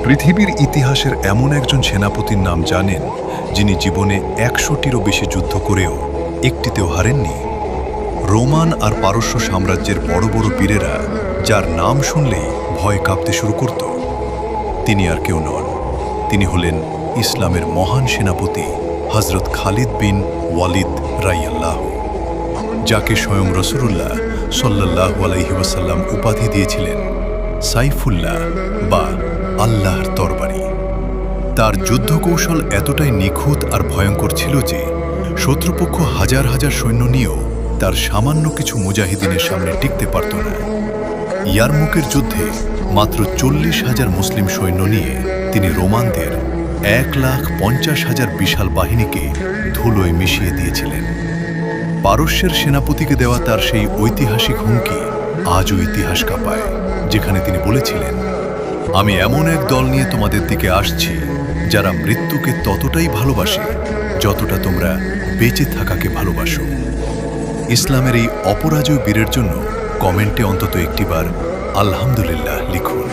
পৃথিবীর ইতিহাসের এমন একজন সেনাপতির নাম জানেন যিনি জীবনে ১০০টিরও বেশি যুদ্ধ করেও একটিতেও হারেননি? রোমান আর পারস্য সাম্রাজ্যের বড় বড় বীরেরা যার নাম শুনলেই ভয় কাঁপতে শুরু করত, তিনি আর কেউ নন। তিনি হলেন ইসলামের মহান সেনাপতি হযরত খালিদ বিন ওয়ালিদ রাদিয়াল্লাহু, যাকে স্বয়ং রাসূলুল্লাহ সাল্লাল্লাহু আলাইহি ওয়াসাল্লাম উপাধি দিয়েছিলেন সাইফুল্লাহ বা আল্লাহর তরবারি। তার যুদ্ধকৌশল এতটাই নিখুঁত আর ভয়ঙ্কর ছিল যে শত্রুপক্ষ হাজার হাজার সৈন্য নিয়েও তার সামান্য কিছু মুজাহিদিনের সামনে টিকতে পারত না। ইয়ারমুকের যুদ্ধে মাত্র ৪০,০০০ মুসলিম সৈন্য নিয়ে তিনি রোমানদের ১,৫০,০০০ বিশাল বাহিনীকে ধুলোয় মিশিয়ে দিয়েছিলেন। পারস্যের সেনাপতিকে দেওয়া তার সেই ঐতিহাসিক হুমকি আজও ইতিহাস কাঁপায়, যেখানে তিনি বলেছিলেন, আমি এমন এক দল নিয়ে তোমাদের দিকে আসছি যারা মৃত্যুকে ততটাই ভালোবাসে যতটা তোমরা বেঁচে থাকাকে ভালোবাসো। ইসলামের এই অপরাজয় বীরের জন্য কমেন্টে অন্তত একটিবার আলহামদুলিল্লাহ লিখুন।